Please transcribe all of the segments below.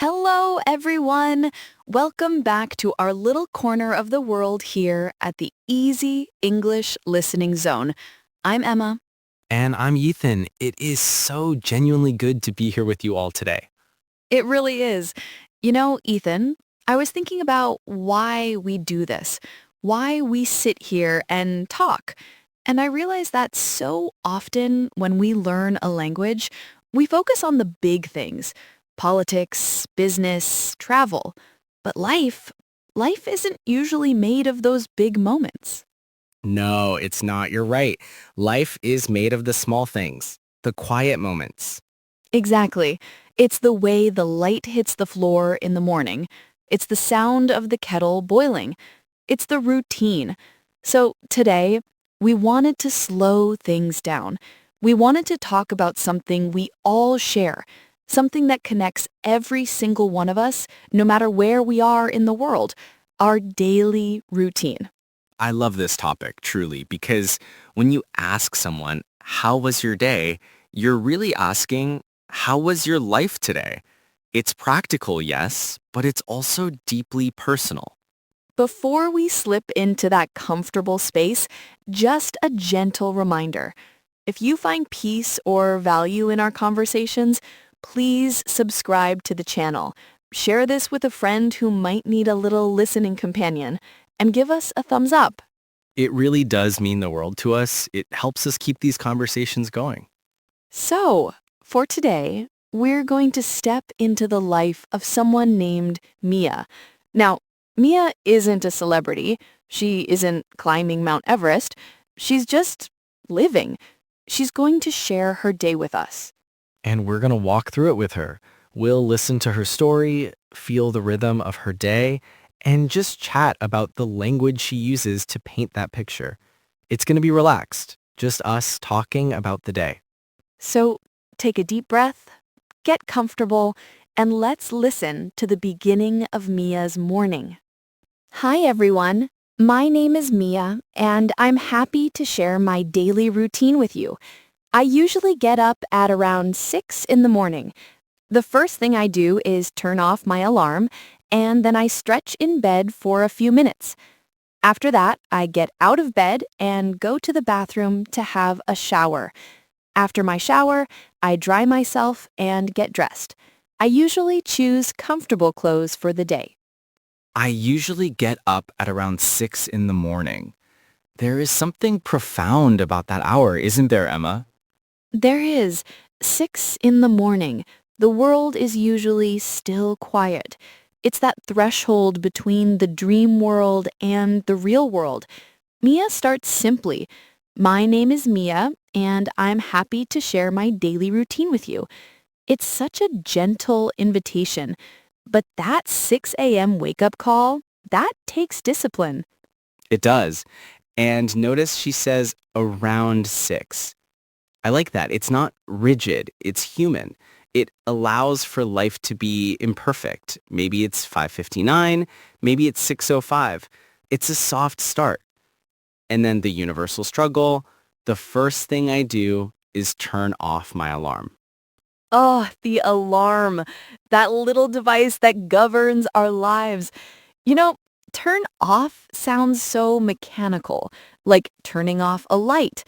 Hello, everyone. Welcome back to our little corner of the world here at the Easy English Listening Zone. I'm Emma. And I'm Ethan. It is so genuinely good to be here with you all today. It really is. You know, Ethan, I was thinking about why we do this, why we sit here and talk. And I realized that so often when we learn a language, we focus on the big things, politics, business, travel. But life isn't usually made of those big moments. No, it's not. You're right. Life is made of the small things, the quiet moments. Exactly. It's the way the light hits the floor in the morning. It's the sound of the kettle boiling. It's the routine. So today, we wanted to slow things down. We wanted to talk about something we all share, something that connects every single one of us, no matter where we are in the world, our daily routine. I love this topic, truly, because when you ask someone, how was your day? You're really asking, how was your life today? It's practical, yes, but it's also deeply personal. Before we slip into that comfortable space, just a gentle reminder. If you find peace or value in our conversations, please subscribe to the channel. Share this with a friend who might need a little listening companion, and give us a thumbs up. It really does mean the world to us. It helps us keep these conversations going. So, for today, we're going to step into the life of someone named Mia. Now, Mia isn't a celebrity. She isn't climbing Mount Everest. She's just living. She's going to share her day with us. And we're going to walk through it with her. We'll listen to her story, feel the rhythm of her day, and just chat about the language she uses to paint that picture. It's going to be relaxed, just us talking about the day. So, take a deep breath, get comfortable, and let's listen to the beginning of Mia's morning. Hi, everyone. My name is Mia, and I'm happy to share my daily routine with you. I usually get up at around 6 in the morning. The first thing I do is turn off my alarm, and then I stretch in bed for a few minutes. After that, I get out of bed and go to the bathroom to have a shower. After my shower, I dry myself and get dressed. I usually choose comfortable clothes for the day. I usually get up at around 6 in the morning. There is something profound about that hour, isn't there, Emma? There is 6 in the morning. The world is usually still quiet. It's that threshold between the dream world and the real world. Mia starts simply. My name is Mia, and I'm happy to share my daily routine with you. It's such a gentle invitation, but that 6 a.m. wake-up call, that takes discipline. It does. And notice she says around 6. I like that. It's not rigid. It's human. It allows for life to be imperfect. Maybe it's 5:59. Maybe it's 6:05. It's a soft start. And then the universal struggle. The first thing I do is turn off my alarm. Oh, the alarm, that little device that governs our lives. You know, turn off sounds so mechanical, like turning off a light.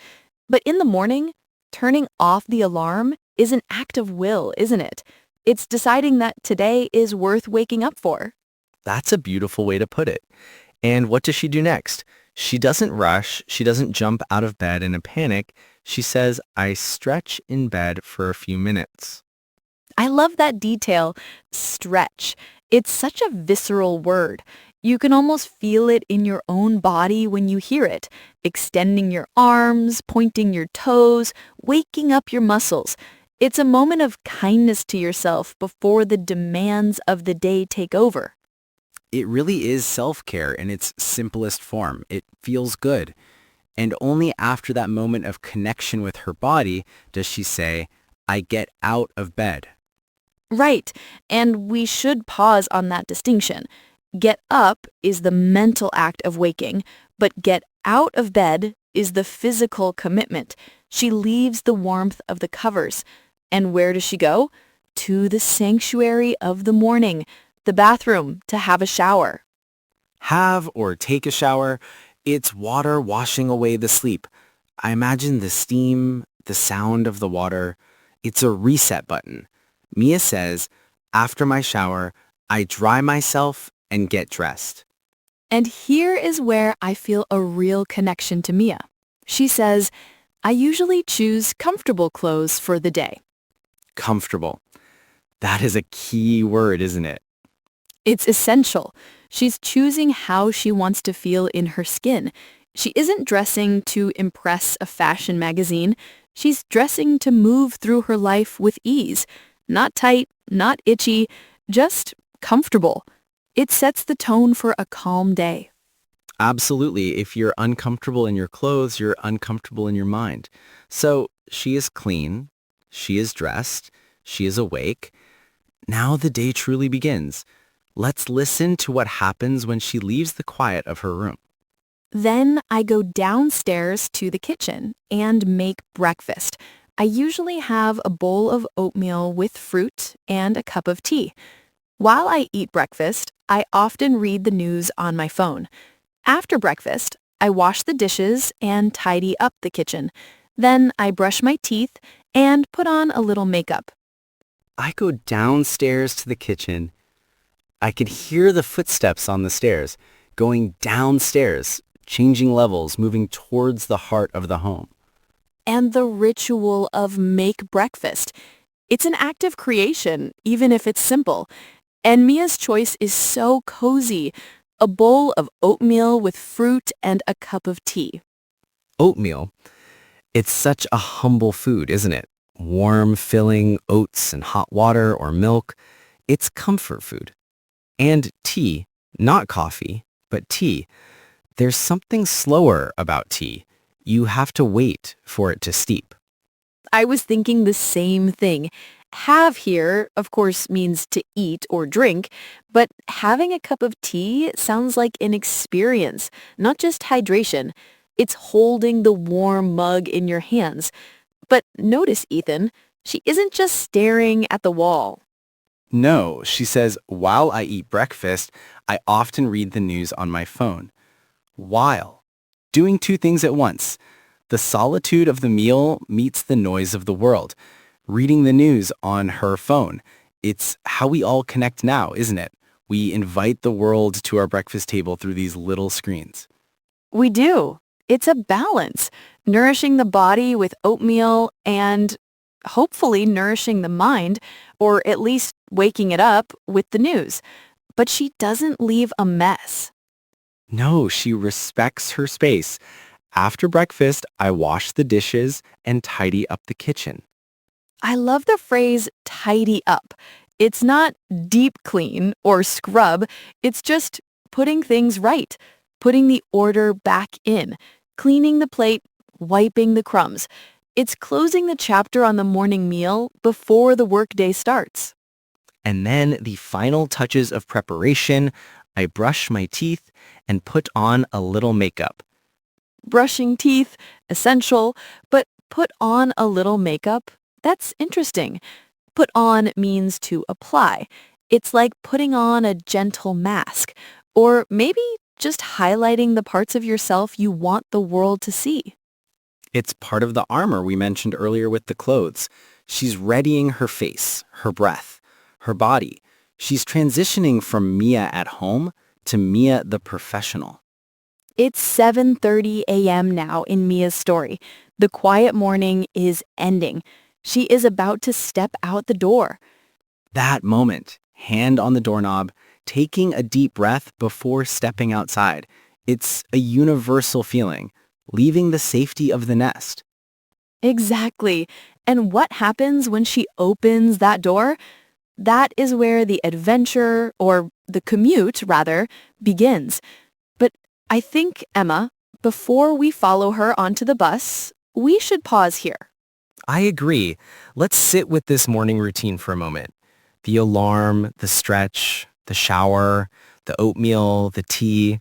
But in the morning, turning off the alarm is an act of will, isn't it? It's deciding that today is worth waking up for. That's a beautiful way to put it. And what does she do next? She doesn't rush. She doesn't jump out of bed in a panic. She says, I stretch in bed for a few minutes. I love that detail, stretch. It's such a visceral word. You can almost feel it in your own body when you hear it, extending your arms, pointing your toes, waking up your muscles. It's a moment of kindness to yourself before the demands of the day take over. It really is self-care in its simplest form. It feels good. And only after that moment of connection with her body does she say, I get out of bed. Right, and we should pause on that distinction. Get up is the mental act of waking, but get out of bed is the physical commitment. She leaves the warmth of the covers. And where does she go? to the sanctuary of the morning, the bathroom, to have a shower. Have or take a shower, it's water washing away the sleep. I imagine the steam, the sound of the water. It's a reset button. Mia says, after my shower, I dry myself and get dressed. And here is where I feel a real connection to Mia. She says, I usually choose comfortable clothes for the day. Comfortable. That is a key word, isn't it? It's essential. She's choosing how she wants to feel in her skin. She isn't dressing to impress a fashion magazine. She's dressing to move through her life with ease. Not tight, not itchy, just comfortable. It sets the tone for a calm day. Absolutely. If you're uncomfortable in your clothes, you're uncomfortable in your mind. So she is clean. She is dressed. She is awake. Now the day truly begins. Let's listen to what happens when she leaves the quiet of her room. Then I go downstairs to the kitchen and make breakfast. I usually have a bowl of oatmeal with fruit and a cup of tea. While I eat breakfast, I often read the news on my phone. After breakfast, I wash the dishes and tidy up the kitchen. Then I brush my teeth and put on a little makeup. I go downstairs to the kitchen. I could hear the footsteps on the stairs, going downstairs, changing levels, moving towards the heart of the home. And the ritual of make breakfast. It's an act of creation, even if it's simple. And Mia's choice is so cozy. A bowl of oatmeal with fruit and a cup of tea. Oatmeal. It's such a humble food, isn't it? Warm, filling oats and hot water or milk. It's comfort food. And tea, not coffee, but tea. There's something slower about tea. You have to wait for it to steep. I was thinking the same thing. Have here, of course, means to eat or drink, but having a cup of tea sounds like an experience, not just hydration. It's holding the warm mug in your hands. But notice, Ethan, she isn't just staring at the wall. No, she says, while I eat breakfast, I often read the news on my phone. While. Doing two things at once. The solitude of the meal meets the noise of the world. Reading the news on her phone. It's how we all connect now, isn't it? We invite the world to our breakfast table through these little screens. We do. It's a balance, nourishing the body with oatmeal and hopefully nourishing the mind, or at least waking it up with the news. But she doesn't leave a mess. No, she respects her space. After breakfast, I wash the dishes and tidy up the kitchen. I love the phrase tidy up. It's not deep clean or scrub. It's just putting things right, putting the order back in, cleaning the plate, wiping the crumbs. It's closing the chapter on the morning meal before the workday starts. And then the final touches of preparation, I brush my teeth and put on a little makeup. Brushing teeth, essential, but put on a little makeup? That's interesting. Put on means to apply. It's like putting on a gentle mask, or maybe just highlighting the parts of yourself you want the world to see. It's part of the armor we mentioned earlier with the clothes. She's readying her face, her breath, her body. She's transitioning from Mia at home to Mia the professional. It's 7:30 a.m. now in Mia's story. The quiet morning is ending. She is about to step out the door. That moment, hand on the doorknob, taking a deep breath before stepping outside. It's a universal feeling, leaving the safety of the nest. Exactly. And what happens when she opens that door? That is where the adventure, or the commute, rather, begins. But I think, Emma, before we follow her onto the bus, we should pause here. I agree. Let's sit with this morning routine for a moment. The alarm, the stretch, the shower, the oatmeal, the tea.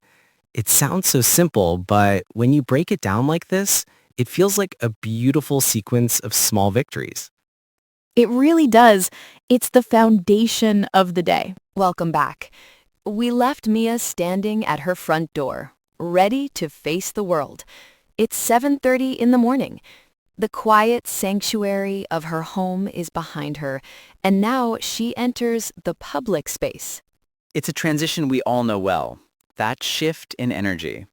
It sounds so simple, but when you break it down like this, it feels like a beautiful sequence of small victories. It really does. It's the foundation of the day. Welcome back. We left Mia standing at her front door, ready to face the world. It's 7:30 in the morning. The quiet sanctuary of her home is behind her, and now she enters the public space. It's a transition we all know well, that shift in energy.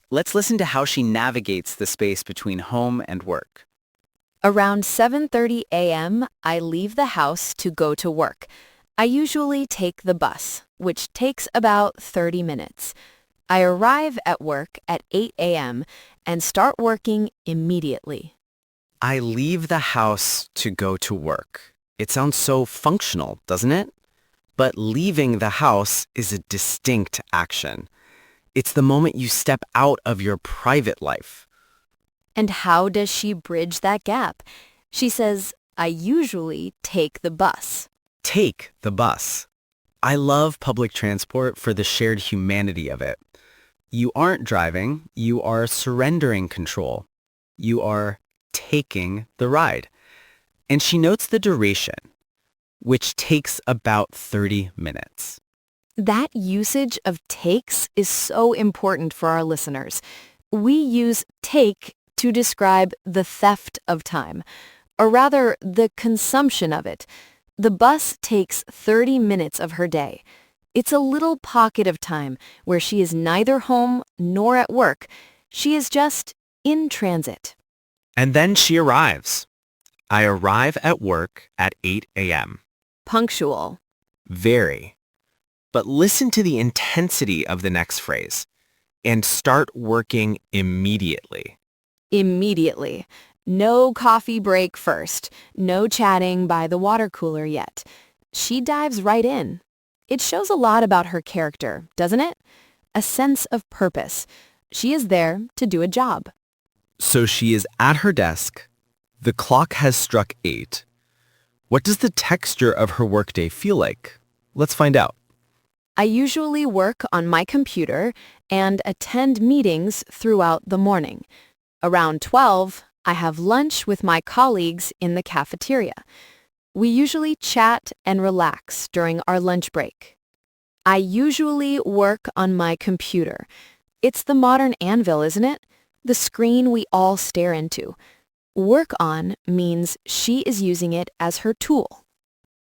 Let's listen to how she navigates the space between home and work. Around 7:30 a.m., I leave the house to go to work. I usually take the bus, which takes about 30 minutes. I arrive at work at 8 a.m. and start working immediately. I leave the house to go to work. It sounds so functional, doesn't it? But leaving the house is a distinct action. It's the moment you step out of your private life. And how does she bridge that gap? She says, I usually take the bus. Take the bus. I love public transport for the shared humanity of it. You aren't driving, you are surrendering control. You are taking the ride. And she notes the duration, which takes about 30 minutes. That usage of takes is so important for our listeners. We use take to describe the theft of time, or rather the consumption of it. The bus takes 30 minutes of her day. It's a little pocket of time where she is neither home nor at work. She is just in transit. And then she arrives. I arrive at work at 8 a.m. Punctual. Very. But listen to the intensity of the next phrase. And start working immediately. Immediately. No coffee break first. No chatting by the water cooler yet. She dives right in. It shows a lot about her character, doesn't it? A sense of purpose. She is there to do a job. So she is at her desk. The clock has struck 8. What does the texture of her workday feel like? Let's find out. I usually work on my computer and attend meetings throughout the morning. Around 12, I have lunch with my colleagues in the cafeteria. We usually chat and relax during our lunch break. I usually work on my computer. It's the modern anvil, isn't it? The screen we all stare into. Work on means she is using it as her tool.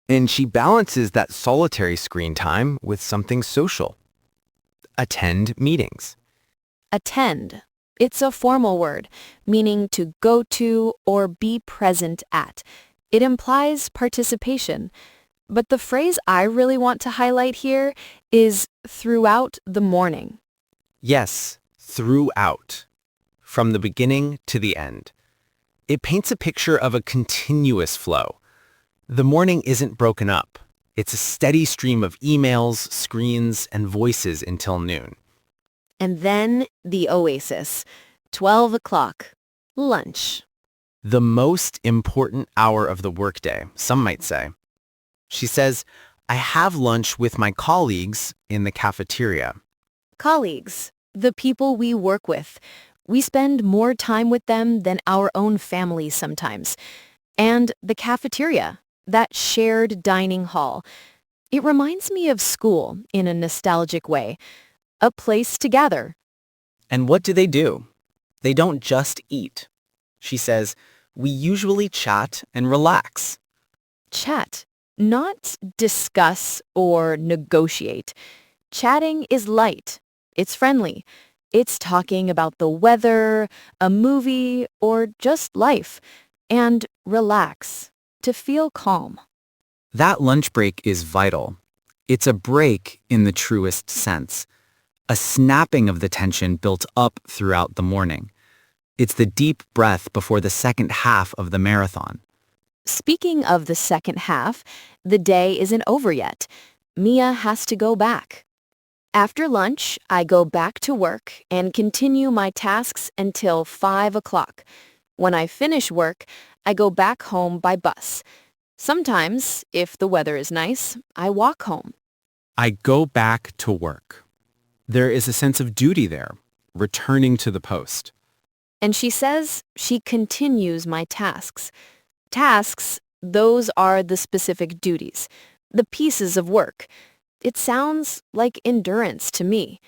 And she balances that solitary screen time with something social. Attend meetings. Attend. It's a formal word, meaning to go to or be present at. It implies participation. But the phrase I really want to highlight here is throughout the morning. Yes, throughout. From the beginning to the end. It paints a picture of a continuous flow. The morning isn't broken up. It's a steady stream of emails, screens, and voices until noon. And then the oasis. 12 o'clock. Lunch. The most important hour of the workday, some might say. She says, I have lunch with my colleagues in the cafeteria. Colleagues. The people we work with. We spend more time with them than our own families sometimes. And the cafeteria, that shared dining hall. It reminds me of school in a nostalgic way. A place to gather. And what do? They don't just eat. She says, we usually chat and relax. Chat, not discuss or negotiate. Chatting is light. It's friendly. It's talking about the weather, a movie, or just life. And relax, to feel calm. That lunch break is vital. It's a break in the truest sense. A snapping of the tension built up throughout the morning. It's the deep breath before the second half of the marathon. Speaking of the second half, the day isn't over yet. Mia has to go back. After lunch, I go back to work and continue my tasks until 5 o'clock. When I finish work, I go back home by bus. Sometimes, if the weather is nice, I walk home. I go back to work. There is a sense of duty there, returning to the post. And she says she continues my tasks. Tasks, Those are the specific duties, the pieces of work. It sounds like endurance to me.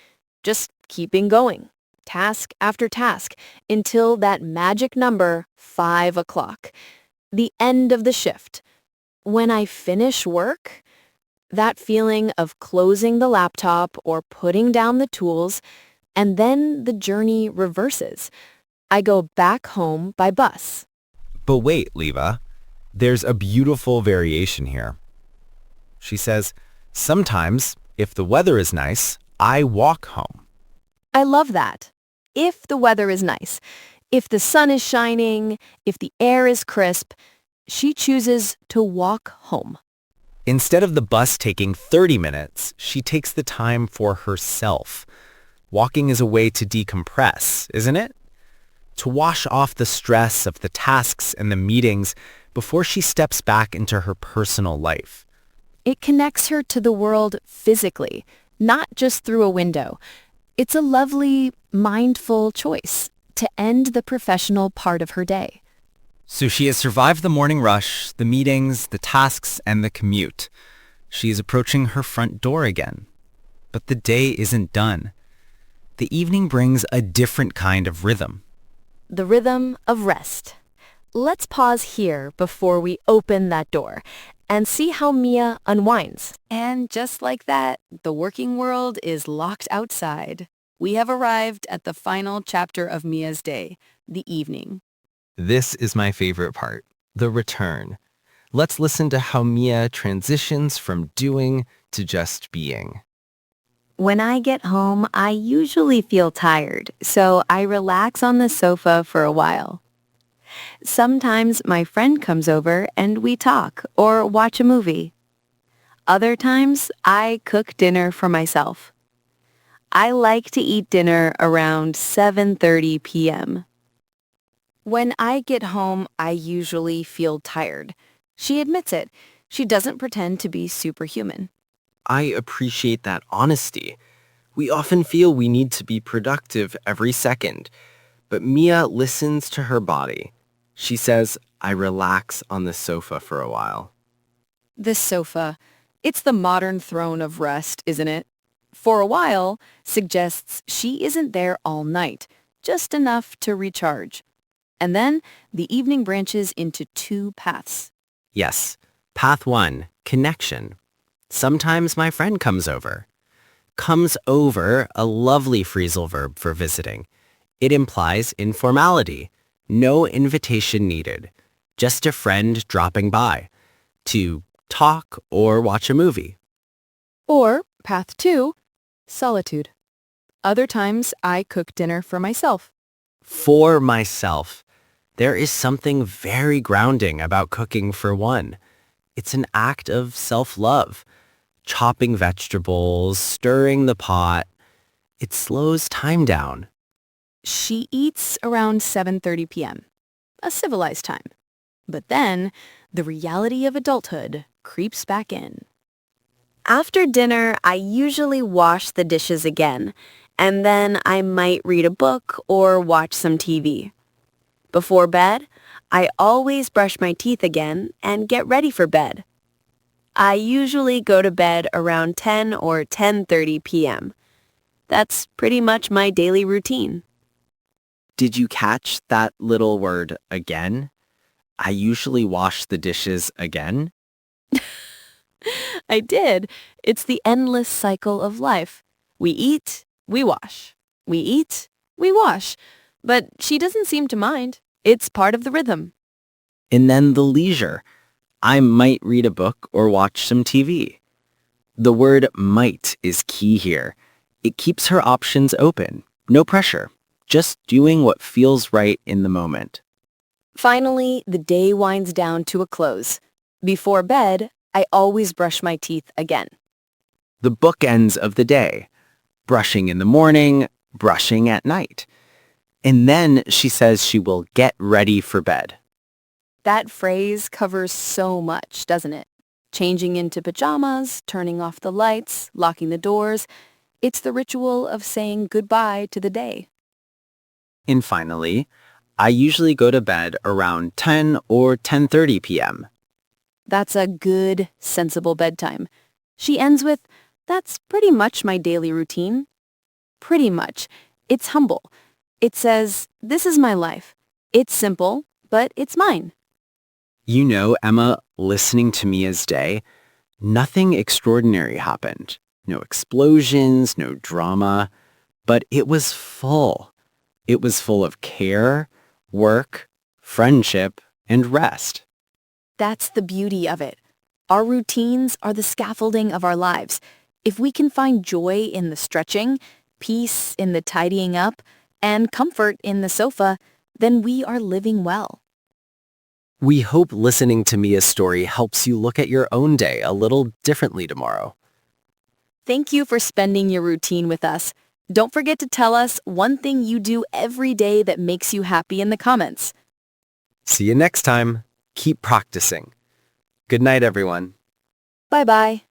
Just keeping going, task after task, until that magic number, 5 o'clock, the end of the shift. When I finish work, that feeling of closing the laptop or putting down the tools, and then the journey reverses. I go back home by bus. But wait, Leva, there's a beautiful variation here. She says, sometimes, if the weather is nice, I walk home. I love that. If the weather is nice, if the sun is shining, if the air is crisp, she chooses to walk home. Instead of the bus taking 30 minutes, she takes the time for herself. Walking is a way to decompress, isn't it? To wash off the stress of the tasks and the meetings before she steps back into her personal life. It connects her to the world physically, not just through a window. It's a lovely, mindful choice to end the professional part of her day. So she has survived the morning rush, the meetings, the tasks, and the commute. She is approaching her front door again. But the day isn't done. The evening brings a different kind of rhythm. The rhythm of rest. Let's pause here before we open that door and see how Mia unwinds. And just like that, the working world is locked outside. We have arrived at the final chapter of Mia's day, the evening. This is my favorite part, the return. Let's listen to how Mia transitions from doing to just being. When I get home, I usually feel tired, so I relax on the sofa for a while. Sometimes my friend comes over and we talk or watch a movie. Other times, I cook dinner for myself. I like to eat dinner around 7:30 p.m. When I get home, I usually feel tired. She admits it. She doesn't pretend to be superhuman. I appreciate that honesty. We often feel we need to be productive every second, but Mia listens to her body. She says, I relax on the sofa for a while. The sofa. It's the modern throne of rest, isn't it? For a while suggests she isn't there all night, just enough to recharge. And then the evening branches into two paths. Yes, path 1, connection. Sometimes my friend comes over. Comes over, a lovely phrasal verb for visiting. It implies informality. No invitation needed. Just a friend dropping by to talk or watch a movie. Or path 2, solitude. Other times I cook dinner for myself. For myself. There is something very grounding about cooking for one. It's an act of self-love. Chopping vegetables, stirring the pot. It slows time down. She eats around 7:30 p.m., a civilized time. But then, the reality of adulthood creeps back in. After dinner, I usually wash the dishes again, and then I might read a book or watch some TV. Before bed, I always brush my teeth again and get ready for bed. I usually go to bed around 10 or 10:30 p.m. That's pretty much my daily routine. Did you catch that little word again? I usually wash the dishes again. I did. It's the endless cycle of life. We eat, we wash. We eat, we wash. But she doesn't seem to mind. It's part of the rhythm. And then the leisure. I might read a book or watch some TV. The word might is key here. It keeps her options open. No pressure. Just doing what feels right in the moment. Finally, the day winds down to a close. Before bed, I always brush my teeth again. The bookends of the day. Brushing in the morning, brushing at night. And then she says she will get ready for bed. That phrase covers so much, doesn't it? Changing into pajamas, turning off the lights, locking the doors. It's the ritual of saying goodbye to the day. And finally, I usually go to bed around 10 or 10:30 p.m. That's a good, sensible bedtime. She ends with, "That's pretty much my daily routine." Pretty much. It's humble. It says, "This is my life. It's simple, but it's mine." You know, Emma, listening to Mia's day, nothing extraordinary happened. No explosions, no drama, but it was full. It was full of care, work, friendship, and rest. That's the beauty of it. Our routines are the scaffolding of our lives. If we can find joy in the stretching, peace in the tidying up, and comfort in the sofa, then we are living well. We hope listening to Mia's story helps you look at your own day a little differently tomorrow. Thank you for spending your routine with us. Don't forget to tell us one thing you do every day that makes you happy in the comments. See you next time. Keep practicing. Good night, everyone. Bye-bye.